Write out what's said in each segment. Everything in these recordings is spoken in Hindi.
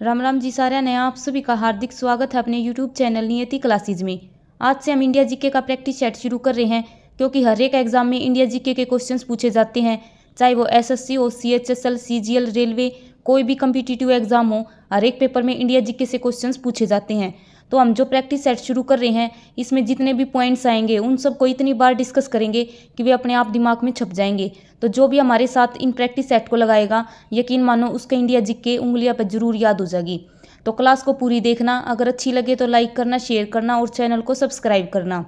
राम राम जी सारे ने आप सभी का हार्दिक स्वागत है अपने यूट्यूब चैनल नियति क्लासेज में। आज से हम इंडिया जीके का प्रैक्टिस सेट शुरू कर रहे हैं, क्योंकि हर एक एग्जाम में इंडिया जीके के क्वेश्चंस पूछे जाते हैं। चाहे वो एसएससी हो, सीएचएसएल, सीजीएल, रेलवे, कोई भी कम्पिटिटिव एग्जाम हो, हर एक पेपर में इंडिया जीके से क्वेश्चंस पूछे जाते हैं। तो हम जो प्रैक्टिस सेट शुरू कर रहे हैं, इसमें जितने भी पॉइंट्स आएंगे उन सबको इतनी बार डिस्कस करेंगे कि वे अपने आप दिमाग में छप जाएंगे। तो जो भी हमारे साथ इन प्रैक्टिस सेट को लगाएगा, यकीन मानो उसका इंडिया जीके उंगलियां पर जरूर याद हो जाएगी। तो क्लास को पूरी देखना, अगर अच्छी लगे तो लाइक करना, शेयर करना और चैनल को सब्सक्राइब करना।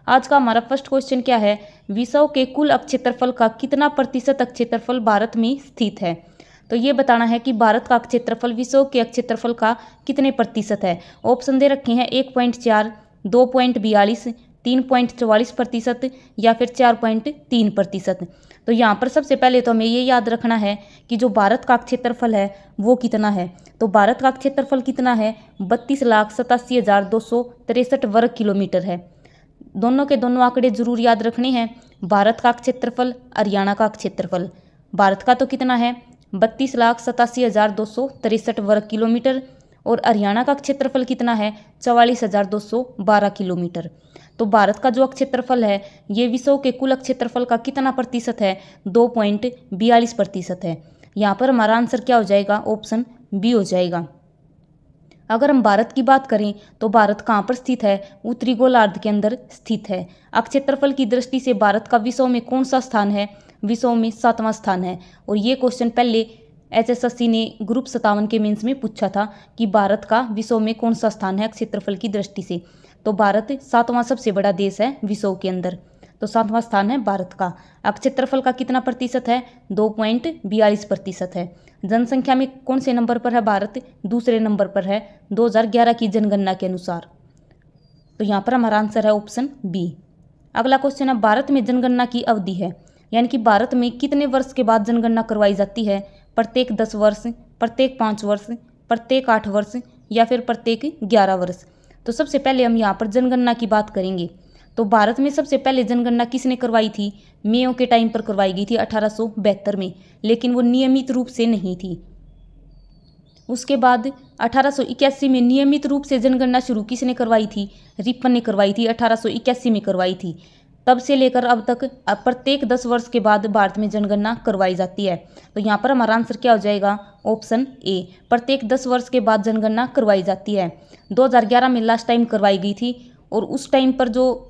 आज का हमारा फर्स्ट क्वेश्चन क्या है? विश्व के कुल क्षेत्रफल का कितना प्रतिशत क्षेत्रफल भारत में स्थित है? तो ये बताना है कि भारत का क्षेत्रफल विश्व के क्षेत्रफल का कितने प्रतिशत है। ऑप्शन दे रखे हैं 1.4, 2.42, 3.44% या फिर 4.3%। तो यहाँ पर सबसे पहले तो हमें ये याद रखना है कि जो भारत का क्षेत्रफल है वो कितना है। तो भारत का क्षेत्रफल कितना है? 32,87,263 वर्ग किलोमीटर है। दोनों के दोनों आंकड़े जरूर याद रखने हैं। भारत का क्षेत्रफल, हरियाणा का क्षेत्रफल। भारत का तो कितना है? 32,87,263 वर्ग किलोमीटर और हरियाणा का क्षेत्रफल कितना है? 44,212 किलोमीटर। तो भारत का जो क्षेत्रफल है ये विश्व के कुल क्षेत्रफल का कितना प्रतिशत है? 2.42% है। यहाँ पर हमारा आंसर क्या हो जाएगा? ऑप्शन बी हो जाएगा। अगर हम भारत की बात करें तो भारत कहाँ पर स्थित है? उत्तरी गोलार्ध के अंदर स्थित है। क्षेत्रफल की दृष्टि से भारत का विश्व में कौन सा स्थान है? विश्व में 7वां स्थान है। और ये क्वेश्चन पहले एचएसएससी ने ग्रुप 57 के मेंस में पूछा था कि भारत का विश्व में कौन सा स्थान है क्षेत्रफल की दृष्टि से। तो भारत 7वां सबसे बड़ा देश है विश्व के अंदर। तो 7वां स्थान है भारत का। क्षेत्रफल का कितना प्रतिशत है? 2.42% है। जनसंख्या में कौन से नंबर पर है भारत? दूसरे नंबर पर है 2011 की जनगणना के अनुसार। तो यहाँ पर हमारा आंसर है ऑप्शन बी। अगला क्वेश्चन है, भारत में जनगणना की अवधि है, यानी कि भारत में कितने वर्ष के बाद जनगणना करवाई जाती है? प्रत्येक 10 वर्ष, प्रत्येक 5 वर्ष, प्रत्येक 8 वर्ष या फिर प्रत्येक 11 वर्ष। तो सबसे पहले हम यहाँ पर जनगणना की बात करेंगे। तो भारत में सबसे पहले जनगणना किसने करवाई थी? मेयो के टाइम पर करवाई गई थी 1872 में, लेकिन वो नियमित रूप से नहीं थी। उसके बाद 1881 में नियमित रूप से जनगणना शुरू किसने करवाई थी? रिपन ने करवाई थी, 1881 में करवाई थी। तब से लेकर अब तक प्रत्येक 10 वर्ष के बाद भारत में जनगणना करवाई जाती है। तो यहाँ पर हमारा आंसर क्या हो जाएगा? ऑप्शन ए, प्रत्येक 10 वर्ष के बाद जनगणना करवाई जाती है। 2011 में लास्ट टाइम करवाई गई थी और उस टाइम पर जो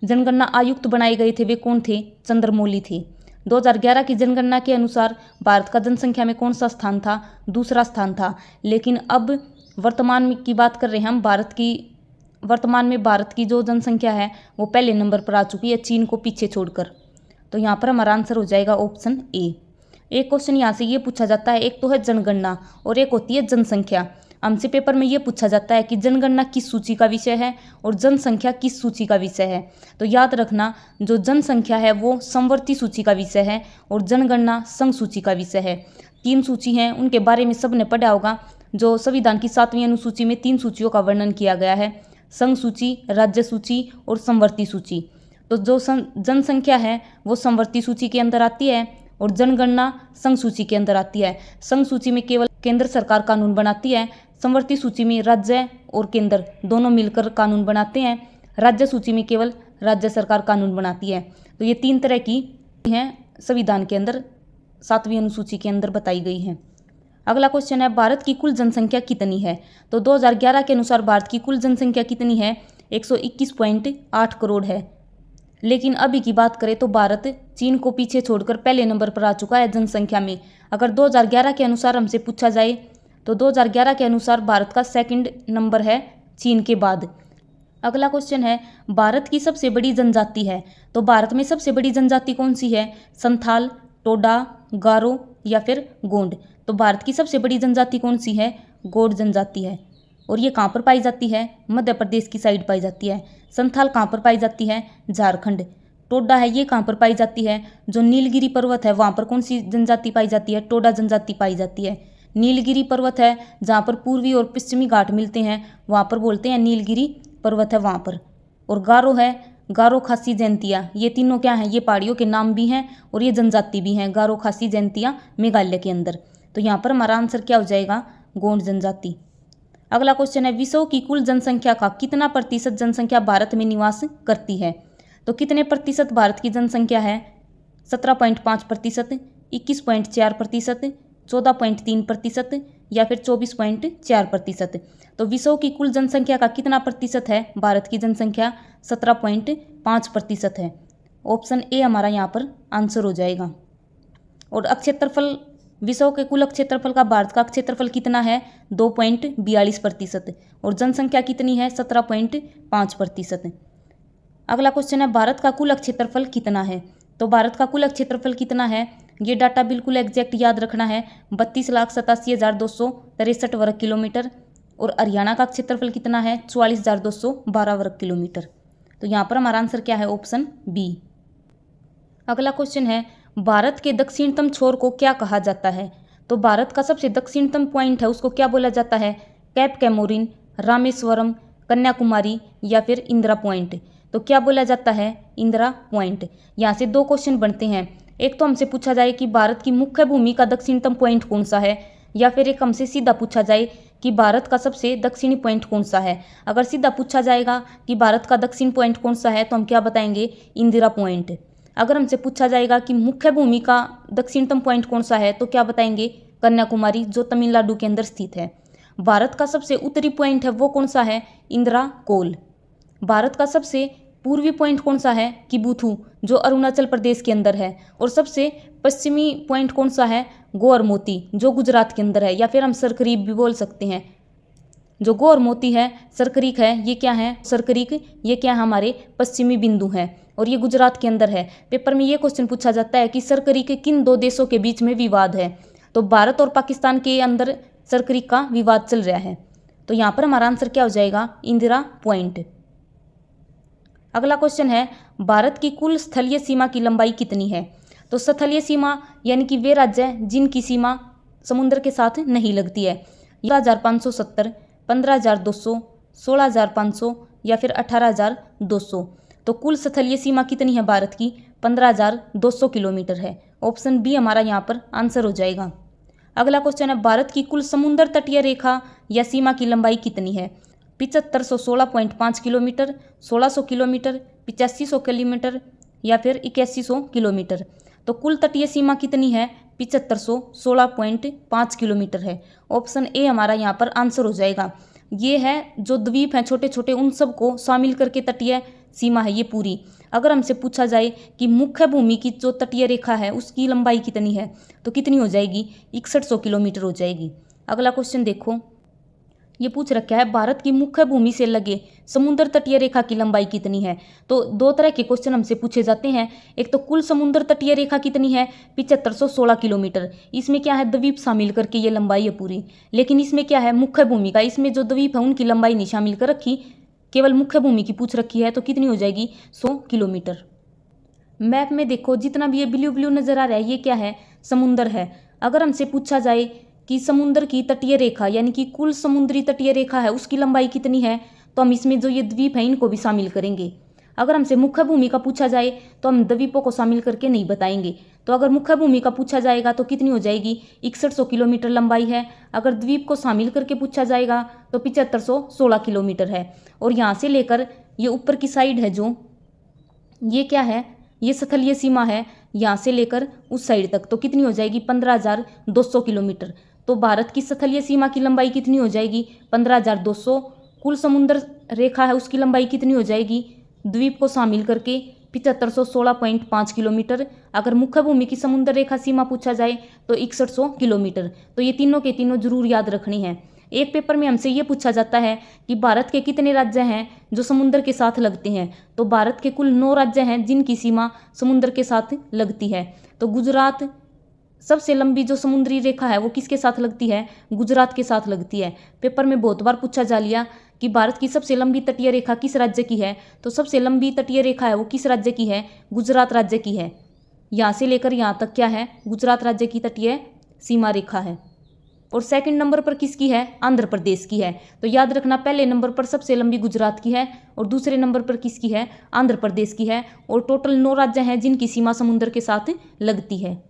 जनगणना आयुक्त बनाए गए थे वे कौन थे? चंद्रमौली थे। 2011 की जनगणना के अनुसार भारत का जनसंख्या में कौन सा स्थान था? दूसरा स्थान था। लेकिन अब वर्तमान में की बात कर रहे हैं हम, वर्तमान में भारत की जो जनसंख्या है वो पहले नंबर पर आ चुकी है, चीन को पीछे छोड़कर। तो यहाँ पर हमारा आंसर हो जाएगा ऑप्शन ए। एक क्वेश्चन यहाँ से ये पूछा जाता है, एक तो है जनगणना और एक होती है जनसंख्या। हमसे पेपर में ये पूछा जाता है कि जनगणना किस सूची का विषय है और जनसंख्या किस सूची का विषय है। तो याद रखना, जो जनसंख्या है वो समवर्ती सूची का विषय है और जनगणना संघ सूची का विषय है। 3 सूची हैं, उनके बारे में सबने पढ़ा होगा। जो संविधान की 7वीं अनुसूची में 3 सूचियों का वर्णन किया गया है, संघ सूची, राज्य सूची और समवर्ती सूची। तो जो जनसंख्या है वो समवर्ती सूची के अंदर आती है और जनगणना संघ सूची के अंदर आती है। संघ सूची में केवल केंद्र सरकार कानून बनाती है, समवर्ती सूची में राज्य और केंद्र दोनों मिलकर कानून बनाते हैं, राज्य सूची में केवल राज्य सरकार कानून बनाती है। तो ये 3 तरह की हैं संविधान के अंदर, 7वीं अनुसूची के अंदर बताई गई हैं। अगला क्वेश्चन है, भारत की कुल जनसंख्या कितनी है? तो 2011 के अनुसार भारत की कुल जनसंख्या कितनी है? 121.8 करोड़ है। लेकिन अभी की बात करें तो भारत चीन को पीछे छोड़कर पहले नंबर पर आ चुका है जनसंख्या में। अगर 2011 के अनुसार हमसे पूछा जाए तो 2011 के अनुसार भारत का 2nd नंबर है चीन के बाद। अगला क्वेश्चन है, भारत की सबसे बड़ी जनजाति है। तो भारत में सबसे बड़ी जनजाति कौन सी है? संथाल, टोडा, गारो या फिर गोंड। तो भारत की सबसे बड़ी जनजाति कौन सी है? गोंड जनजाति है। और ये कहाँ पर पाई जाती है? मध्य प्रदेश की साइड पाई जाती है। संथाल कहाँ पर पाई जाती है? झारखंड। टोडा है, ये कहाँ पर पाई जाती है? जो नीलगिरी पर्वत है वहाँ पर कौन सी जनजाति पाई जाती है? टोडा जनजाति पाई जाती है। नीलगिरी पर्वत है जहाँ पर पूर्वी और पश्चिमी घाट मिलते हैं, वहाँ पर बोलते हैं नीलगिरी पर्वत है वहाँ पर। और गारो है, गारो खासी जयंतिया, ये तीनों क्या हैं? ये पहाड़ियों के नाम भी हैं और ये जनजाति भी हैं, गारो खासी जयंतिया मेघालय के अंदर। तो यहाँ पर हमारा आंसर क्या हो जाएगा? गोंड जनजाति। अगला क्वेश्चन है, विश्व की कुल जनसंख्या का कितना प्रतिशत जनसंख्या भारत में निवास करती है? तो कितने प्रतिशत भारत की जनसंख्या है? 17.5%, 21.4%, 14.3% या फिर 24.4%। तो विश्व की कुल जनसंख्या का कितना प्रतिशत है? भारत की जनसंख्या 17.5% है। ऑप्शन ए हमारा यहाँ पर आंसर हो जाएगा। और क्षेत्रफल, विश्व के कुल क्षेत्रफल का भारत का क्षेत्रफल कितना है? 2.42%। और जनसंख्या कितनी है? 17.5%। अगला क्वेश्चन है, भारत का कुल क्षेत्रफल कितना है? तो भारत का कुल क्षेत्रफल कितना है? ये डाटा बिल्कुल एग्जैक्ट याद रखना है। 32,87,263 वर्ग किलोमीटर। और हरियाणा का क्षेत्रफल कितना है? 44,212 वर्ग किलोमीटर। तो यहाँ पर हमारा आंसर क्या है? Option B. अगला क्वेश्चन है, भारत के दक्षिणतम छोर को क्या कहा जाता है? तो भारत का सबसे दक्षिणतम पॉइंट है उसको क्या बोला जाता है? कैप कैमोरिन, रामेश्वरम, कन्याकुमारी या फिर इंदिरा पॉइंट। तो क्या बोला जाता है? इंदिरा पॉइंट। यहाँ से दो क्वेश्चन बनते हैं। एक तो हमसे पूछा जाए कि भारत की मुख्य भूमि का दक्षिणतम पॉइंट कौन सा है, या फिर एक हमसे सीधा पूछा जाए कि भारत का सबसे दक्षिणी पॉइंट कौन सा है। अगर सीधा पूछा जाएगा कि भारत का दक्षिण पॉइंट कौन सा है तो हम क्या बताएंगे? इंदिरा पॉइंट। अगर हमसे पूछा जाएगा कि मुख्य भूमि का दक्षिणतम पॉइंट कौन सा है तो क्या बताएंगे? कन्याकुमारी, जो तमिलनाडु के अंदर स्थित है। भारत का सबसे उत्तरी पॉइंट है वो कौन सा है? इंदिरा कोल। भारत का सबसे पूर्वी पॉइंट कौन सा है? किबुथु, जो अरुणाचल प्रदेश के अंदर है। और सबसे पश्चिमी पॉइंट कौन सा है? गोर मोती, जो गुजरात के अंदर है, या फिर हम सरकरीक भी बोल सकते हैं। जो गोर मोती है, सरकरीक है, ये क्या है? सरकरीक, ये क्या है? हमारे पश्चिमी बिंदु है और ये गुजरात के अंदर है। पेपर में ये क्वेश्चन पूछा जाता है कि सरकरीक किन दो देशों के बीच में विवाद है? तो भारत और पाकिस्तान के अंदर सरकरीक का विवाद चल रहा है। तो यहाँ पर हमारा आंसर क्या हो जाएगा? इंदिरा पॉइंट। अगला क्वेश्चन है, भारत की कुल स्थलीय सीमा की लंबाई कितनी है? तो स्थलीय सीमा यानी कि वे राज्य जिनकी सीमा समुद्र के साथ नहीं लगती है। 11,570, 15,200, 16,500 या फिर 18,200। तो कुल स्थलीय सीमा कितनी है भारत की? 15,200 किलोमीटर है। ऑप्शन बी हमारा यहाँ पर आंसर हो जाएगा। अगला क्वेश्चन है, भारत की कुल समुद्र तटीय रेखा या सीमा की लंबाई कितनी है? 7516.5 किलोमीटर, 1600 किलोमीटर, 8500 किलोमीटर या फिर 8100 किलोमीटर। तो कुल तटीय सीमा कितनी है? 7516.5 किलोमीटर है। ऑप्शन ए हमारा यहाँ पर आंसर हो जाएगा। ये है जो द्वीप हैं छोटे छोटे, उन सबको शामिल करके तटीय सीमा है ये पूरी। अगर हमसे पूछा जाए कि मुख्य भूमि की जो तटीय रेखा है उसकी लंबाई कितनी है तो कितनी हो जाएगी? 6100 किलोमीटर हो जाएगी। अगला क्वेश्चन देखो, ये पूछ रखा है, भारत की मुख्य भूमि से लगे समुद्र तटीय रेखा की लंबाई कितनी है? तो दो तरह के क्वेश्चन हमसे पूछे जाते हैं। एक तो कुल समुद्र तटीय रेखा कितनी है? 7516 किलोमीटर। इसमें क्या है? द्वीप शामिल करके ये लंबाई है पूरी। लेकिन इसमें क्या है? मुख्य भूमि का, इसमें जो द्वीप है उनकी लंबाई नहीं शामिल कर रखी, केवल मुख्य भूमि की पूछ रखी है। तो कितनी हो जाएगी? 100 किलोमीटर। मैप में देखो जितना भी ये ब्लू ब्लू नजर आ रहा है ये क्या है? समुद्र है। अगर हमसे पूछा जाए कि समुद्र की तटीय रेखा यानी कि कुल समुद्री तटीय रेखा है उसकी लंबाई कितनी है, तो हम इसमें जो ये द्वीप है इनको भी शामिल करेंगे। अगर हमसे मुख्य भूमि का पूछा जाए तो हम द्वीपों को शामिल करके नहीं बताएंगे। तो अगर मुख्य भूमि का पूछा जाएगा तो कितनी हो जाएगी? 6100 किलोमीटर लंबाई है। अगर द्वीप को शामिल करके पूछा जाएगा तो 7516 किलोमीटर है। और यहाँ से लेकर ये ऊपर की साइड है जो, ये क्या है? ये स्थलीय सीमा है, यहाँ से लेकर उस साइड तक। तो कितनी हो जाएगी? 15,200 किलोमीटर। तो भारत की स्थलीय सीमा की लंबाई कितनी हो जाएगी? 15,200। कुल समुद्र रेखा है उसकी लंबाई कितनी हो जाएगी? द्वीप को शामिल करके 7516.5 किलोमीटर। अगर मुख्य भूमि की समुद्र रेखा सीमा पूछा जाए तो 6100 किलोमीटर। तो ये तीनों के तीनों जरूर याद रखनी है। एक पेपर में हमसे ये पूछा जाता है कि भारत के कितने राज्य हैं जो समुद्र के साथ लगते हैं? तो भारत के कुल 9 राज्य हैं जिनकी सीमा समुद्र के साथ लगती है। तो गुजरात, सबसे लंबी जो समुद्री रेखा है वो किसके साथ लगती है? गुजरात के साथ लगती है। पेपर में बहुत बार पूछा जा लिया कि भारत की सबसे लंबी तटीय रेखा किस राज्य की है? तो सबसे लंबी तटीय रेखा है वो किस राज्य की है? गुजरात राज्य की है। यहाँ से लेकर यहाँ तक क्या है? गुजरात राज्य की तटीय सीमा रेखा है। और सेकंड नंबर पर किसकी है? आंध्र प्रदेश की है। तो याद रखना, पहले नंबर पर सबसे लंबी गुजरात की है और दूसरे नंबर पर किसकी है? आंध्र प्रदेश की है। और टोटल 9 राज्य हैं जिनकी सीमा समुद्र के साथ लगती है।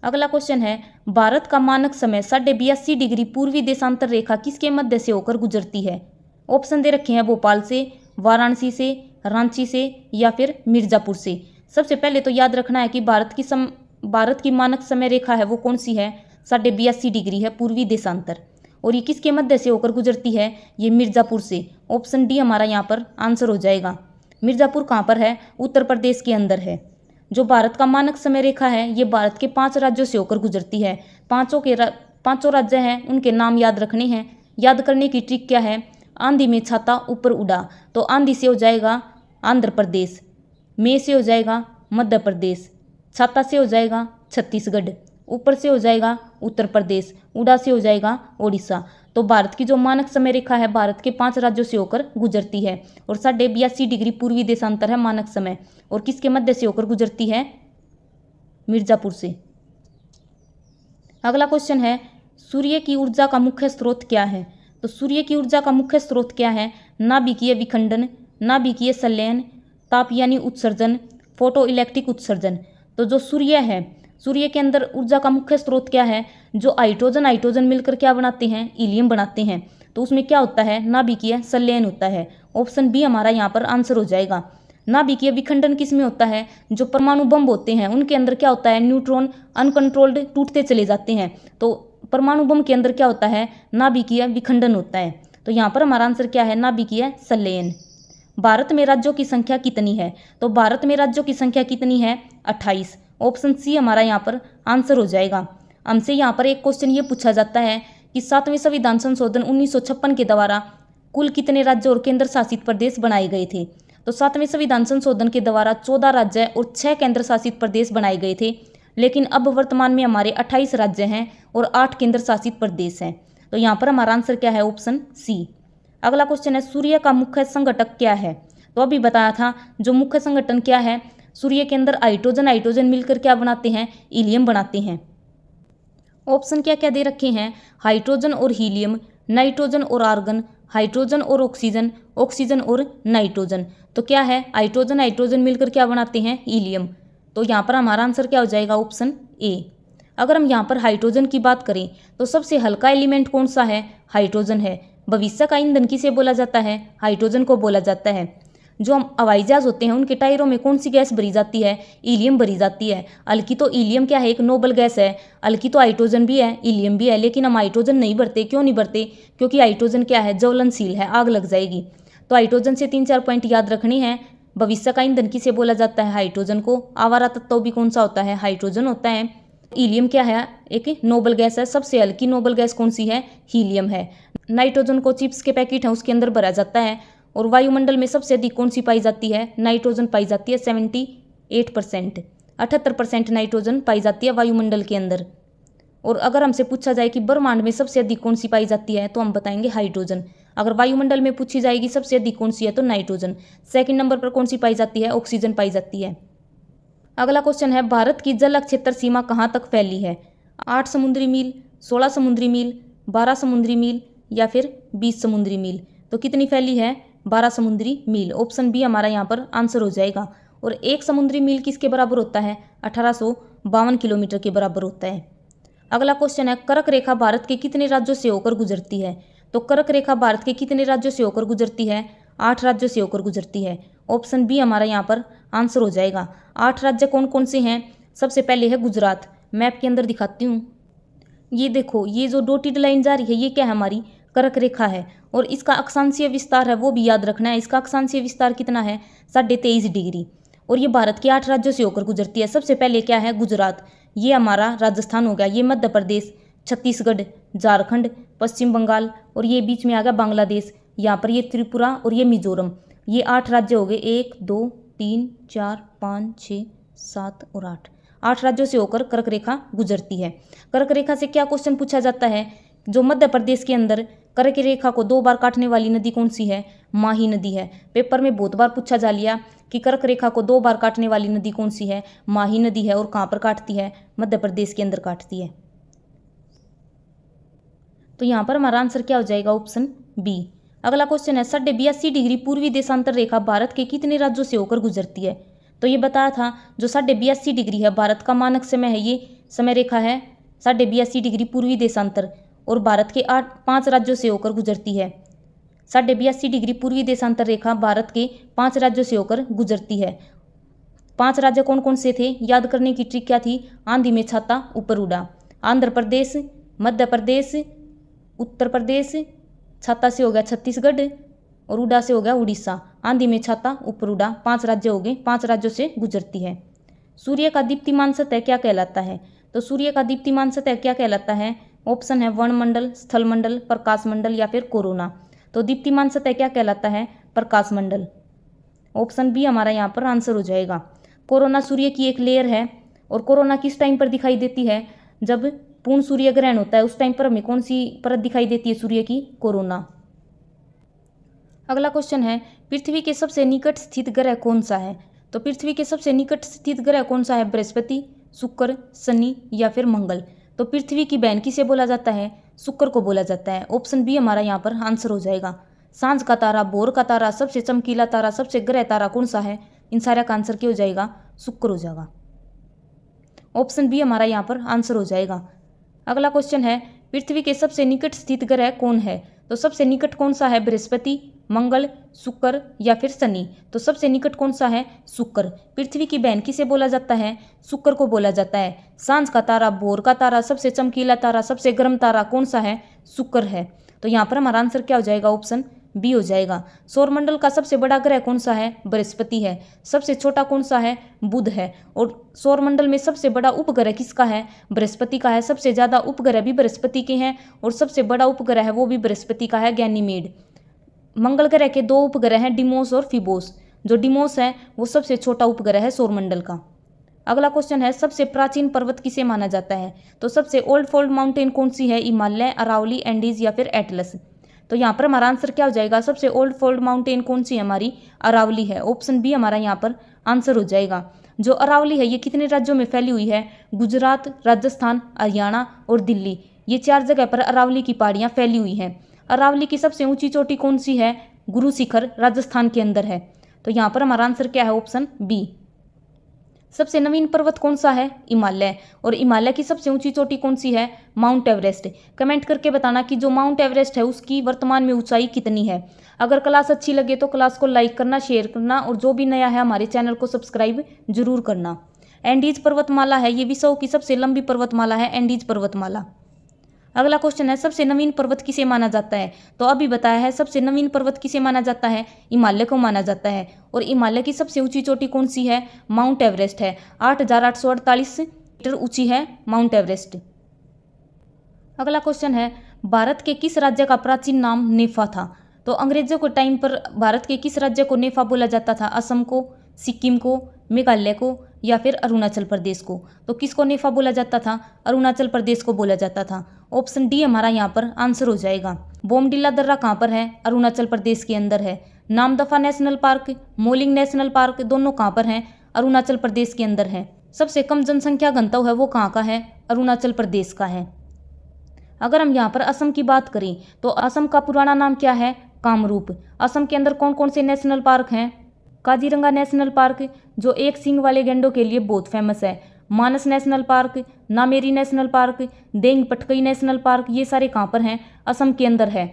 अगला क्वेश्चन है, भारत का मानक समय 82.5 डिग्री पूर्वी देशांतर रेखा किसके मध्य से होकर गुजरती है? ऑप्शन दे रखे हैं भोपाल से, वाराणसी से, रांची से या फिर मिर्जापुर से। सबसे पहले तो याद रखना है कि भारत की मानक समय रेखा है वो कौन सी है? 82.5 डिग्री है पूर्वी देशांतर। और ये किसके मध्य से होकर गुजरती है? ये मिर्जापुर से। ऑप्शन डी हमारा यहाँ पर आंसर हो जाएगा। मिर्जापुर कहाँ पर है? उत्तर प्रदेश के अंदर है। जो भारत का मानक समय रेखा है ये भारत के 5 राज्यों से होकर गुजरती है। पांचों राज्य हैं, उनके नाम याद रखने हैं। याद करने की ट्रिक क्या है? आंधी में छाता ऊपर उड़ा, तो आंधी से हो जाएगा आंध्र प्रदेश, में से हो जाएगा मध्य प्रदेश, छाता से हो जाएगा छत्तीसगढ़, ऊपर से हो जाएगा उत्तर प्रदेश, उड़ा से हो जाएगा ओडिशा। तो भारत की जो मानक समय रेखा है भारत के 5 राज्यों से होकर गुजरती है और 82.5 डिग्री पूर्वी देशांतर है मानक समय। और किसके मध्य से होकर गुजरती है? मिर्जापुर से। अगला क्वेश्चन है, सूर्य की ऊर्जा का मुख्य स्रोत क्या है? तो सूर्य की ऊर्जा का मुख्य स्रोत क्या है? नाभिकीय विखंडन, नाभिकीय संलयन, ताप यानी उत्सर्जन, फोटो इलेक्ट्रिक उत्सर्जन। तो जो सूर्य है, सूर्य के अंदर ऊर्जा का मुख्य स्रोत क्या है? जो हाइड्रोजन मिलकर क्या बनाते हैं? हीलियम बनाते हैं। तो उसमें क्या होता है? नाभिकीय संलयन होता है। ऑप्शन बी हमारा यहाँ पर आंसर हो जाएगा। नाभिकीय विखंडन किस में होता है? जो परमाणु बम होते हैं उनके अंदर क्या होता है? न्यूट्रॉन अनकंट्रोल्ड टूटते चले जाते हैं। तो परमाणु बम के अंदर क्या होता है? नाभिकीय विखंडन होता है। तो यहाँ पर हमारा आंसर क्या है? नाभिकीय संलयन। भारत में राज्यों की संख्या कितनी है? तो भारत में राज्यों की संख्या कितनी है? 28। ऑप्शन सी हमारा यहाँ पर आंसर हो जाएगा। हमसे यहाँ पर एक क्वेश्चन ये पूछा जाता है कि 7वें संविधान संशोधन 1956 के द्वारा कुल कितने राज्य और केंद्र शासित प्रदेश बनाए गए थे? तो 7वें संविधान संशोधन के द्वारा 14 राज्य और 6 केंद्र शासित प्रदेश बनाए गए थे, लेकिन अब वर्तमान में हमारे 28 राज्य हैं और 8 केंद्र शासित प्रदेश हैं। तो यहाँ पर हमारा आंसर क्या है? Option C. अगला क्वेश्चन है, सूर्य का मुख्य संघटक क्या है? तो अभी बताया था जो मुख्य संगठन क्या है? सूर्य के अंदर हाइड्रोजन मिलकर क्या बनाते हैं? हीलियम बनाते हैं। ऑप्शन क्या क्या दे रखे हैं? हाइड्रोजन और हीलियम, नाइट्रोजन और आर्गन, हाइड्रोजन और ऑक्सीजन, ऑक्सीजन और नाइट्रोजन। तो क्या है? हाइड्रोजन मिलकर क्या बनाते हैं? हीलियम। तो यहाँ पर हमारा आंसर क्या हो जाएगा? Option A. अगर हम यहाँ पर हाइड्रोजन की बात करें तो सबसे हल्का एलिमेंट कौन सा है? हाइड्रोजन है। भविष्य का ईंधन किसे बोला जाता है? हाइड्रोजन को बोला जाता है। जो हम हवाई जहाज होते हैं उनके टायरों में कौन सी गैस भरी जाती है? हीलियम भरी जाती है। हल्की तो हीलियम क्या है? एक नोबल गैस है। हल्की तो हाइड्रोजन भी है, हीलियम भी है, लेकिन हम हाइड्रोजन नहीं भरते। क्यों नहीं भरते? क्योंकि हाइड्रोजन क्या है? ज्वलनशील है, आग लग जाएगी। तो हाइड्रोजन से 3-4 पॉइंट याद रखने हैं। भविष्य का ईंधन किसे बोला जाता है? हाइड्रोजन को। आवारा तत्व भी कौन सा होता है? हाइड्रोजन होता है। हीलियम क्या है? एक नोबल गैस है। सबसे हल्की नोबल गैस कौन सी है? हीलियम है। नाइट्रोजन को चिप्स के पैकेट हैं उसके अंदर भरा जाता है। और वायुमंडल में सबसे अधिक कौन सी पाई जाती है? नाइट्रोजन पाई जाती है। 78%, 78% नाइट्रोजन पाई जाती है वायुमंडल के अंदर। और अगर हमसे पूछा जाए कि ब्रह्मांड में सबसे अधिक कौन सी पाई जाती है तो हम बताएंगे हाइड्रोजन। अगर वायुमंडल में पूछी जाएगी सबसे अधिक कौन सी है तो नाइट्रोजन। सेकंड नंबर पर कौन सी पाई जाती है? ऑक्सीजन पाई जाती है। अगला क्वेश्चन है, भारत की जल क्षेत्र सीमा कहाँ तक फैली है? 8 समुद्री मील, 16 समुद्री मील, 12 समुद्री मील या फिर 20 समुद्री मील। तो कितनी फैली है? 12 समुद्री मील। ऑप्शन बी हमारा यहाँ पर आंसर हो जाएगा। और 1 समुद्री मील किसके बराबर होता है? 1852 किलोमीटर के बराबर होता है। अगला क्वेश्चन है, कर्क रेखा भारत के कितने राज्यों से होकर गुजरती है? तो कर्क रेखा भारत के कितने राज्यों से होकर गुजरती है? 8 राज्यों से होकर गुजरती है। ऑप्शन बी हमारा यहाँ पर आंसर हो जाएगा। 8 राज्य कौन कौन से हैं? सबसे पहले है गुजरात। मैप के अंदर दिखाती हूँ। ये देखो, ये जो डॉटेड लाइन जा रही है ये क्या है? हमारी कर्क रेखा है। और इसका अक्षांशीय विस्तार है वो भी याद रखना है। इसका अक्षांशीय विस्तार कितना है? 23.5 डिग्री। और ये भारत के 8 राज्यों से होकर गुजरती है। सबसे पहले क्या है? गुजरात। ये हमारा राजस्थान हो गया। ये मध्य प्रदेश, छत्तीसगढ़, झारखंड, पश्चिम बंगाल और ये बीच में आ गया बांग्लादेश। यहाँ पर ये त्रिपुरा और ये मिजोरम। ये 8 राज्य हो गए। 1 2 3 4 5 6 7 और 8 राज्यों से होकर कर्क रेखा गुजरती है। कर्क रेखा से क्या क्वेश्चन पूछा जाता है? जो मध्य प्रदेश के अंदर कर्क रेखा को 2 बार काटने वाली नदी कौन सी है? माही नदी है। पेपर में बहुत बार पूछा जा लिया कि कर्क रेखा को 2 बार काटने वाली नदी कौन सी है? माही नदी है। और कहाँ पर काटती है? मध्य प्रदेश के अंदर काटती है। तो यहाँ पर हमारा आंसर क्या हो जाएगा? Option B. अगला क्वेश्चन है, 82.5 डिग्री पूर्वी देशांतर रेखा भारत के कितने राज्यों से होकर गुजरती है? तो ये बताया था जो 82.5 डिग्री है भारत का मानक समय है, ये समय रेखा है 82.5 डिग्री पूर्वी देशांतर और भारत के 5 राज्यों से होकर गुजरती है। 82.5 डिग्री पूर्वी देशांतर रेखा भारत के 5 राज्यों से होकर गुजरती है। 5 राज्य कौन कौन से थे, याद करने की ट्रिक क्या थी, आंधी में छाता ऊपर उड़ा, आंध्र प्रदेश, मध्य प्रदेश, उत्तर प्रदेश, छाता से हो गया छत्तीसगढ़ और उड़ा से हो गया उड़ीसा। आंधी में छाता ऊपर उड़ा 5 राज्य हो गए, 5 राज्यों से गुजरती है। सूर्य का दीप्तिमान सतह क्या कहलाता है, तो सूर्य का दीप्तिमान सतह क्या कहलाता है, ऑप्शन है वर्णमंडल, स्थलमंडल, प्रकाश मंडल या फिर कोरोना। तो दीप्तिमान सतह क्या कहलाता है, प्रकाश मंडल। ऑप्शन बी हमारा यहाँ पर आंसर हो जाएगा। कोरोना सूर्य की एक लेयर है और कोरोना किस टाइम पर दिखाई देती है, जब पूर्ण सूर्य ग्रहण होता है उस टाइम पर हमें कौन सी परत दिखाई देती है सूर्य की, कोरोना। अगला क्वेश्चन है पृथ्वी के सबसे निकट स्थित ग्रह कौन सा है, तो पृथ्वी के सबसे निकट स्थित ग्रह कौन सा है, बृहस्पति, शुक्र, शनि या फिर मंगल। तो पृथ्वी की बहन किसे बोला जाता है, शुक्र को बोला जाता है। ऑप्शन बी हमारा यहाँ पर आंसर हो जाएगा। सांझ का तारा, भोर का तारा, सबसे चमकीला तारा, सबसे ग्रह तारा कौन सा है, इन सारा का आंसर क्या हो जाएगा, शुक्र हो जाएगा। ऑप्शन बी हमारा यहाँ पर आंसर हो जाएगा। अगला क्वेश्चन है पृथ्वी के सबसे निकट स्थित ग्रह कौन है, तो सबसे निकट कौन सा है, बृहस्पति, मंगल, शुक्र या फिर शनि। तो सबसे निकट कौन सा है, शुक्र। पृथ्वी की बहन किसे बोला जाता है, शुक्र को बोला जाता है। सांझ का तारा, भोर का तारा, सबसे चमकीला तारा, सबसे गर्म तारा कौन सा है, शुक्र है। तो यहाँ पर हमारा आंसर क्या हो जाएगा, ऑप्शन बी हो जाएगा। सौरमंडल का सबसे बड़ा ग्रह कौन सा है, बृहस्पति है। सबसे छोटा कौन सा है, बुध है। और सौरमंडल में सबसे बड़ा उपग्रह किसका है, बृहस्पति का है। सबसे ज़्यादा उपग्रह भी बृहस्पति के हैं और सबसे बड़ा उपग्रह है वो भी बृहस्पति का है, गैनीमेड। मंगल ग्रह के 2 उपग्रह हैं, डिमोस और फिबोस। जो डिमोस है वो सबसे छोटा उपग्रह है सौरमंडल का। अगला क्वेश्चन है सबसे प्राचीन पर्वत किसे माना जाता है, तो सबसे ओल्ड फोल्ड माउंटेन कौन सी है, हिमालय, अरावली, एंडीज या फिर एटलस। तो यहाँ पर हमारा आंसर क्या हो जाएगा, सबसे ओल्ड फोल्ड माउंटेन कौन सी है, हमारी अरावली है। ऑप्शन बी हमारा यहाँ पर आंसर हो जाएगा। जो अरावली है ये कितने राज्यों में फैली हुई है, गुजरात, राजस्थान, हरियाणा और दिल्ली। ये 4 जगह पर अरावली की पहाड़ियाँ फैली हुई हैं। अरावली की सबसे ऊंची चोटी कौन सी है, गुरु शिखर, राजस्थान के अंदर है। तो यहाँ पर हमारा आंसर क्या है, ऑप्शन बी। सबसे नवीन पर्वत कौन सा है, हिमालय। और हिमालय की सबसे ऊंची चोटी कौन सी है, माउंट एवरेस्ट। कमेंट करके बताना कि जो माउंट एवरेस्ट है उसकी वर्तमान में ऊंचाई कितनी है। अगर क्लास अच्छी लगे तो क्लास को लाइक करना, शेयर करना और जो भी नया है हमारे चैनल को सब्सक्राइब जरूर करना। एंडीज पर्वतमाला है, ये विश्व की सबसे लंबी पर्वतमाला है, एंडीज पर्वतमाला। अगला क्वेश्चन है सबसे नवीन पर्वत किसे माना जाता है, तो अभी बताया है सबसे नवीन पर्वत किसे माना जाता है, हिमालय को माना जाता है। और हिमालय की सबसे ऊंची चोटी कौन सी है, माउंट एवरेस्ट है। 8,848 मीटर ऊंची है माउंट एवरेस्ट। अगला क्वेश्चन है भारत के किस राज्य का प्राचीन नाम नेफा था, तो अंग्रेजों के टाइम पर भारत के किस राज्य को नेफा बोला जाता था, असम को, सिक्किम को, मेघालय को या फिर अरुणाचल प्रदेश को। तो किसको नेफा बोला जाता था, अरुणाचल प्रदेश को बोला जाता था। ऑप्शन डी हमारा यहाँ पर आंसर हो जाएगा। बोमडिला दर्रा कहाँ पर है, अरुणाचल प्रदेश के अंदर है। Namdapha national park, moulding national park दोनों कहाँ पर हैं, अरुणाचल प्रदेश के अंदर है। सबसे कम जनसंख्या घनत्व है वो कहाँ का है, अरुणाचल प्रदेश का है। अगर हम यहाँ पर असम की बात करें तो असम का पुराना नाम क्या है, कामरूप। असम के अंदर कौन कौन से नेशनल पार्क हैं, काजीरंगा नेशनल पार्क जो एक सींग वाले गैंडों के लिए बहुत फेमस है, Manas national park, Nameri national park, Dehing Patkai national park, ये सारे कहाँ पर हैं, असम के अंदर है।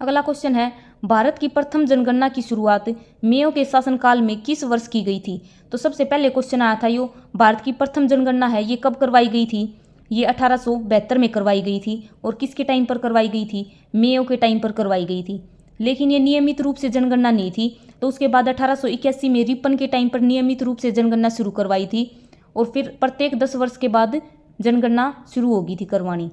अगला क्वेश्चन है भारत की प्रथम जनगणना की शुरुआत मेयो के शासनकाल में किस वर्ष की गई थी। तो सबसे पहले क्वेश्चन आया था यो भारत की प्रथम जनगणना है ये कब करवाई गई थी, ये 1872 में करवाई गई थी। और किसके टाइम पर करवाई गई थी, मेयो के टाइम पर करवाई गई थी। लेकिन ये नियमित रूप से जनगणना नहीं थी, तो उसके बाद 1881 में रिपन के टाइम पर नियमित रूप से जनगणना शुरू करवाई थी और फिर प्रत्येक 10 वर्ष के बाद जनगणना शुरू होगी थी करवानी।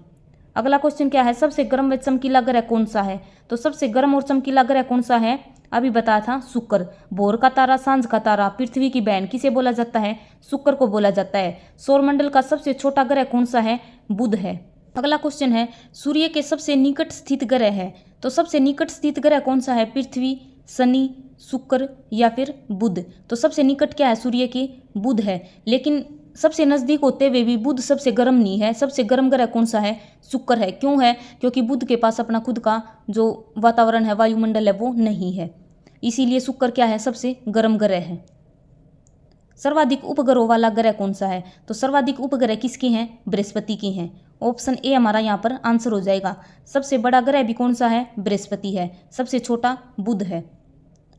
अगला क्वेश्चन क्या है सबसे गर्म व चमकीला ग्रह कौन सा है, तो सबसे गर्म और चमकीला ग्रह कौन सा है, अभी बताया था शुक्र। भोर का तारा, सांझ का तारा, पृथ्वी की बहन किसे बोला जाता है, शुक्र को बोला जाता है। सौरमंडल का सबसे छोटा ग्रह कौन सा है, बुध है। अगला क्वेश्चन है सूर्य के सबसे निकट स्थित ग्रह है, तो सबसे निकट स्थित ग्रह कौन सा है, पृथ्वी, शनि, शुक्र या फिर बुध। तो सबसे निकट क्या है सूर्य के, बुध है। लेकिन सबसे नज़दीक होते हुए भी बुध सबसे गर्म नहीं है, सबसे गर्म ग्रह कौन सा है, शुक्र है। क्यों है, क्योंकि बुध के पास अपना खुद का जो वातावरण है, वायुमंडल है वो नहीं है, इसीलिए शुक्र क्या है सबसे गर्म ग्रह है। सर्वाधिक उपग्रहों वाला ग्रह कौन सा है? तो सर्वाधिक उपग्रह किसके हैं? बृहस्पति के हैं। ऑप्शन ए हमारा यहाँ पर आंसर हो जाएगा। सबसे बड़ा ग्रह भी कौन सा है? बृहस्पति है। सबसे छोटा बुध है।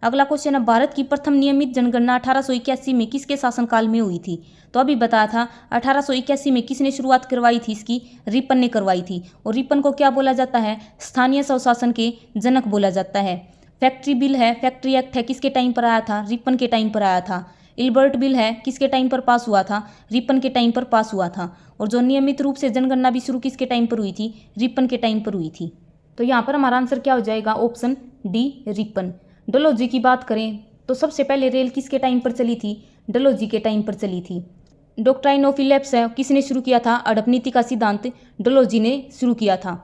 अगला क्वेश्चन है, भारत की प्रथम नियमित जनगणना 1881 में किसके शासनकाल में हुई थी? तो अभी बताया था 1881 में किसने शुरुआत करवाई थी इसकी? रिपन ने करवाई थी। और रिपन को क्या बोला जाता है? स्थानीय स्वशासन के जनक बोला जाता है। फैक्ट्री बिल है, फैक्ट्री एक्ट है, किसके टाइम पर आया था? रिपन के टाइम पर आया था। इल्बर्ट बिल है, किसके टाइम पर पास हुआ था? रिपन के टाइम पर पास हुआ था। और जो नियमित रूप से जनगणना भी शुरू किसके टाइम पर हुई थी? रिपन के टाइम पर हुई थी। तो यहाँ पर हमारा आंसर क्या हो जाएगा? Option D, Ripon. डलहौजी की बात करें तो सबसे पहले रेल किसके टाइम पर चली थी? डलहौजी के टाइम पर चली थी। डॉक्ट्राइन ऑफ इलिप्स है, किसने शुरू किया था? अडप नीति का सिद्धांत डलहौजी ने शुरू किया था।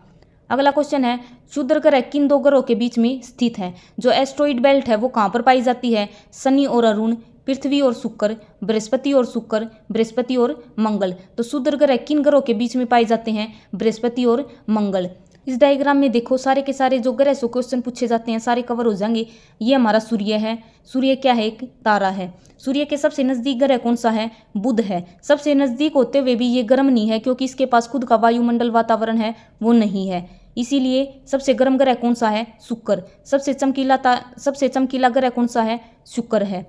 अगला क्वेश्चन है, क्षुद्र ग्रह किन दो ग्रहों के बीच में स्थित है? जो एस्ट्रॉइड बेल्ट है वो कहाँ पर पाई जाती है? शनि और अरुण, पृथ्वी और शुक्र, बृहस्पति और शुक्र, बृहस्पति और मंगल। तो क्षुद्र ग्रह किन ग्रहों के बीच में पाए जाते हैं? बृहस्पति और मंगल। इस डायग्राम में देखो सारे के सारे जो ग्रह से क्वेश्चन पूछे जाते हैं सारे कवर हो जाएंगे। ये हमारा सूर्य है। सूर्य क्या है? एक तारा है। सूर्य के सबसे नज़दीक ग्रह कौन सा है? बुध है। सबसे नज़दीक होते हुए भी ये गर्म नहीं है क्योंकि इसके पास खुद का वायुमंडल वातावरण है वो नहीं है, इसीलिए सबसे गर्म ग्रह कौन सा है? शुक्र। सबसे चमकीला ग्रह कौन सा है? शुक्र है।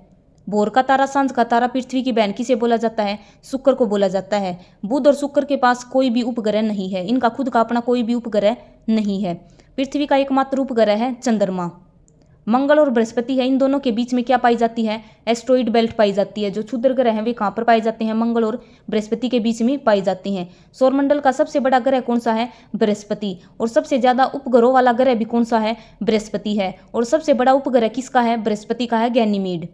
भोर का तारा, सांझ का तारा, पृथ्वी की बहन किसे बोला जाता है? शुक्र को बोला जाता है। बुध और शुक्र के पास कोई भी उपग्रह नहीं है, इनका खुद का अपना कोई भी उपग्रह नहीं है। पृथ्वी का एकमात्र उपग्रह है चंद्रमा। मंगल और बृहस्पति है, इन दोनों के बीच में क्या पाई जाती है? एस्ट्रॉइड बेल्ट पाई जाती है। जो क्षुद्र ग्रह हैं वे कहाँ पर पाए जाते हैं? मंगल और बृहस्पति के बीच में पाई जाती हैं। सौरमंडल का सबसे बड़ा ग्रह कौन सा है? बृहस्पति। और सबसे ज्यादा उपग्रहों वाला ग्रह भी कौन सा है? बृहस्पति है। और सबसे बड़ा उपग्रह किसका है? बृहस्पति का है, गैनीमेड।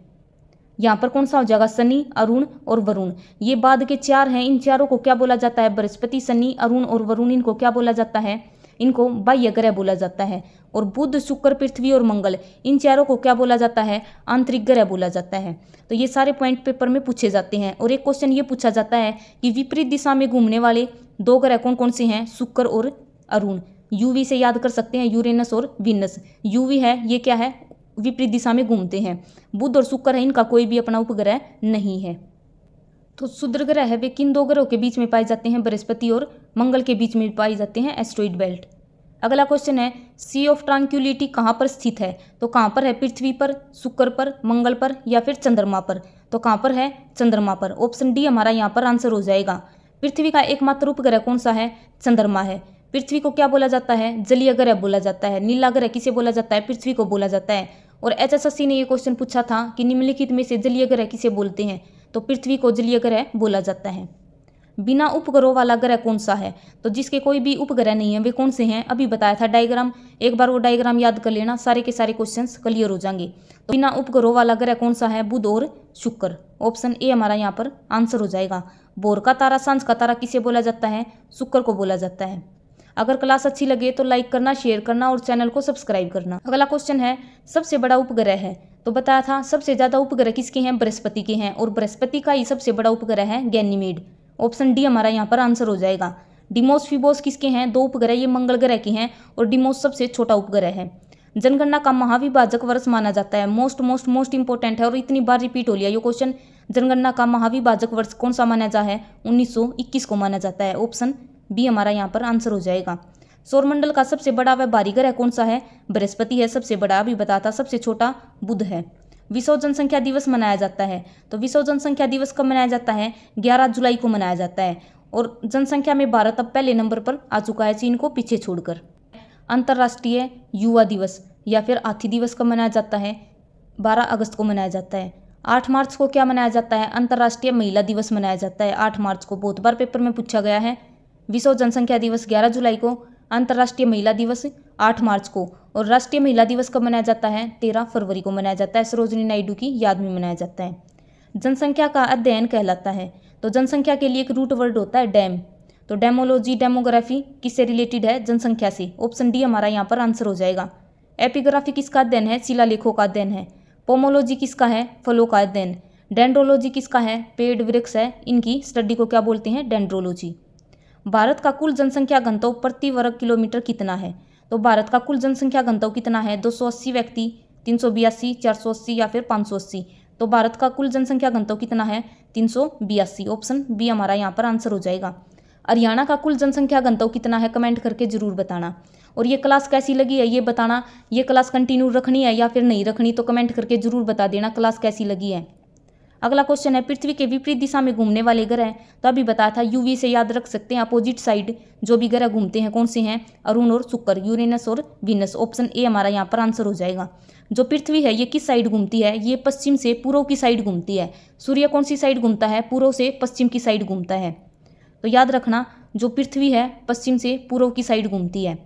यहाँ पर कौन सा हो जाएगा? शनि, अरुण और वरुण। ये बाद के चार हैं, इन चारों को क्या बोला जाता है? बृहस्पति, शनि, अरुण और वरुण, इनको क्या बोला जाता है? इनको बाह्य ग्रह बोला जाता है। और बुध, शुक्र, पृथ्वी और मंगल, इन चारों को क्या बोला जाता है? आंतरिक ग्रह बोला जाता है। तो ये सारे पॉइंट पेपर में पूछे जाते हैं। और एक क्वेश्चन ये पूछा जाता है कि विपरीत दिशा में घूमने वाले दो ग्रह कौन कौन से हैं? शुक्र और अरुण। यूवी से याद कर सकते हैं, यूरेनस और वीनस। यूवी है, ये क्या है? विपरीत दिशा में घूमते हैं। बुध और शुक्र है, इनका कोई भी अपना उपग्रह नहीं है। तो क्षुद्र ग्रह है वे किन दो ग्रहों के बीच में पाए जाते हैं? बृहस्पति और मंगल के बीच में पाए जाते हैं, एस्ट्रॉइड बेल्ट। अगला क्वेश्चन है, सी ऑफ ट्रांक्विलिटी कहाँ पर स्थित है? तो कहाँ पर है? पृथ्वी पर, शुक्र पर, मंगल पर या फिर चंद्रमा पर? तो कहाँ पर है? चंद्रमा पर। ऑप्शन डी हमारा यहाँ पर आंसर हो जाएगा। पृथ्वी का एकमात्र उपग्रह कौन सा है? चंद्रमा है। पृथ्वी को क्या बोला जाता है? जलीय ग्रह बोला जाता है। नीला ग्रह किसे बोला जाता है? पृथ्वी को बोला जाता है। और HSSC ने ये क्वेश्चन पूछा था कि निम्नलिखित में से जलीय ग्रह किसे बोलते हैं? तो पृथ्वी को जलीय ग्रह बोला जाता है। बिना उपग्रहों वाला ग्रह कौन सा है? तो जिसके कोई भी उपग्रह नहीं है वे कौन से हैं? अभी बताया था डायग्राम, एक बार वो डायग्राम याद कर लेना, सारे के सारे क्वेश्चंस क्लियर हो जाएंगे। तो बिना उपग्रहों वाला ग्रह कौन सा है? बुध और शुक्र। ऑप्शन ए हमारा यहाँ पर आंसर हो जाएगा। भोर का तारा, सांझ का तारा किसे बोला जाता है? शुक्र को बोला जाता है। अगर क्लास अच्छी लगे तो लाइक करना, शेयर करना और चैनल को सब्सक्राइब करना। अगला क्वेश्चन है, सबसे बड़ा उपग्रह है? तो बताया था सबसे ज्यादा उपग्रह किसके हैं? बृहस्पति के हैं। और बृहस्पति का ही सबसे बड़ा उपग्रह है गैनीमेड। ऑप्शन डी हमारा यहाँ पर आंसर हो जाएगा। डिमोस, फिबोस किसके हैं? दो उपग्रह, ये मंगल ग्रह के हैं। और डिमोस सबसे छोटा उपग्रह है। जनगणना का महाविभाजक वर्ष माना जाता है। मोस्ट इंपॉर्टेंट है और इतनी बार रिपीट हो लिया ये क्वेश्चन। जनगणना का महाविभाजक वर्ष कौन सा माना जाता है? 1921 को माना जाता है। ऑप्शन बी हमारा यहाँ पर आंसर हो जाएगा। सौरमंडल का सबसे बड़ा व भारी ग्रह कौन सा है? बृहस्पति है सबसे बड़ा, अभी बताता। सबसे छोटा बुध है। विश्व जनसंख्या दिवस मनाया जाता है। तो विश्व जनसंख्या दिवस कब मनाया जाता है? 11 जुलाई को मनाया जाता है। और जनसंख्या में भारत अब पहले नंबर पर आ चुका है, चीन को पीछे छोड़कर। अंतर्राष्ट्रीय युवा दिवस या फिर हाथी दिवस कब मनाया जाता है? 12 अगस्त को मनाया जाता है। 8 मार्च को क्या मनाया जाता है? अंतर्राष्ट्रीय महिला दिवस मनाया जाता है 8 मार्च को। बहुत बार पेपर में पूछा गया है। विश्व जनसंख्या दिवस 11 जुलाई को, अंतर्राष्ट्रीय महिला दिवस 8 मार्च को। और राष्ट्रीय महिला दिवस कब मनाया जाता है? 13 फरवरी को मनाया जाता है। सरोजिनी नायडू की याद में मनाया जाता है। जनसंख्या का अध्ययन कहलाता है। तो जनसंख्या के लिए एक रूट वर्ड होता है डैम। तो डेमोलॉजी, डेमोग्राफी किससे रिलेटेड है? जनसंख्या से। ऑप्शन डी हमारा यहाँ पर आंसर हो जाएगा। एपिग्राफी किसका अध्ययन है? शिलालेखों का अध्ययन है। पोमोलॉजी किसका है? फलों का अध्ययन। डेंड्रोलॉजी किसका है? पेड़ वृक्ष है, इनकी स्टडी को क्या बोलते हैं? डेंड्रोलॉजी। भारत का कुल जनसंख्या घनत्व प्रति वर्ग किलोमीटर कितना है? तो भारत का कुल जनसंख्या घनत्व कितना है? 280 व्यक्ति, 382, 480 या फिर 580। तो भारत का कुल जनसंख्या घनत्व कितना है? 382। ऑप्शन बी हमारा यहाँ पर आंसर हो जाएगा। हरियाणा का कुल जनसंख्या घनत्व कितना है? कमेंट करके जरूर बताना। और ये क्लास कैसी लगी है ये बताना। ये क्लास कंटिन्यू रखनी है या फिर नहीं रखनी, तो कमेंट करके जरूर बता देना क्लास कैसी लगी है। अगला क्वेश्चन है, पृथ्वी के विपरीत दिशा में घूमने वाले ग्रह, तो अभी बताया था यूवी से याद रख सकते हैं। अपोजिट साइड जो भी ग्रह घूमते हैं कौन से हैं? अरुण और शुक्र, यूरेनस और वीनस। ऑप्शन ए हमारा यहाँ पर आंसर हो जाएगा। जो पृथ्वी है ये किस साइड घूमती है? ये पश्चिम से पूर्व की साइड घूमती है। सूर्य कौन सी साइड घूमता है? पूर्व से पश्चिम की साइड घूमता है। तो याद रखना, जो पृथ्वी है पश्चिम से पूर्व की साइड घूमती है।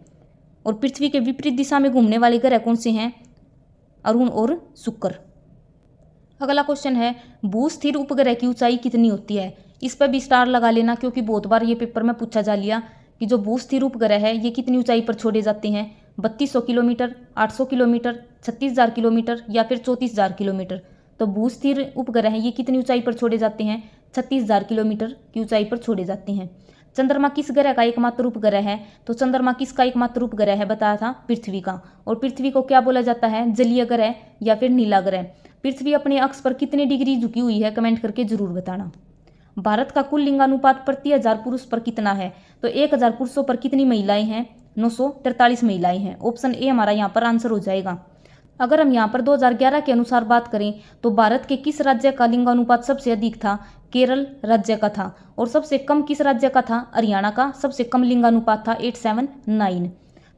और पृथ्वी के विपरीत दिशा में घूमने वाले ग्रह कौन से हैं? अरुण और शुक्र। अगला क्वेश्चन है, भूस्थिर उपग्रह की ऊंचाई कितनी होती है? इस पर भी स्टार लगा लेना, क्योंकि बहुत बार ये पेपर में पूछा जा लिया कि जो भूस्थिर उपग्रह है ये कितनी ऊंचाई पर छोड़े जाते हैं। 3200 किलोमीटर, 800 किलोमीटर, 36,000 किलोमीटर या फिर 34,000 किलोमीटर। तो भूस्थिर उपग्रह है ये कितनी ऊंचाई पर छोड़े जाते हैं? 36,000 किलोमीटर की ऊंचाई पर छोड़े जाते हैं। चंद्रमा किस ग्रह का एकमात्र उपग्रह है? तो चंद्रमा किसका एकमात्र उपग्रह है? बताया था पृथ्वी का। और पृथ्वी को क्या बोला जाता है? जलीय ग्रह या फिर नीला ग्रह। पृथ्वी अपने अक्ष पर कितने डिग्री झुकी हुई है? कमेंट करके जरूर बताना। भारत का कुल लिंगानुपात प्रति 1000 पुरुष पर कितना है? तो 1000 पुरुषों पर कितनी महिलाएं हैं? 943 महिलाएं हैं। ऑप्शन ए हमारा यहाँ पर आंसर हो जाएगा। अगर हम यहाँ पर 2011 के अनुसार बात करें तो भारत के किस राज्य का लिंगानुपात सबसे अधिक था? केरल राज्य का था। और सबसे कम किस राज्य का था? हरियाणा का सबसे कम लिंगानुपात था 879।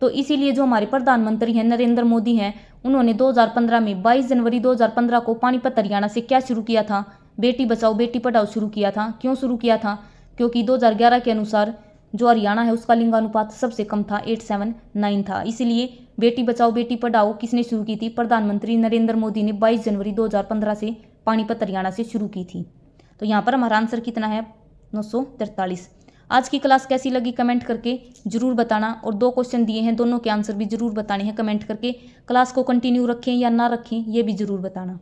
तो इसीलिए जो हमारे प्रधानमंत्री हैं नरेंद्र मोदी हैं, उन्होंने 2015 में 22 जनवरी 2015 को पानीपत हरियाणा से क्या शुरू किया था? बेटी बचाओ बेटी पढ़ाओ शुरू किया था। क्यों शुरू किया था? क्योंकि 2011 के अनुसार जो हरियाणा है उसका लिंगानुपात सबसे कम था, 879 था। इसीलिए बेटी बचाओ बेटी पढ़ाओ किसने शुरू की थी? प्रधानमंत्री नरेंद्र मोदी ने 22 जनवरी 2015 से पानीपत हरियाणा से शुरू की थी। तो यहाँ पर हमारा आंसर कितना है? 943। आज की क्लास कैसी लगी कमेंट करके जरूर बताना। और 2 क्वेश्चन दिए हैं, दोनों के आंसर भी जरूर बताने हैं कमेंट करके। क्लास को कंटिन्यू रखें या ना रखें ये भी जरूर बताना।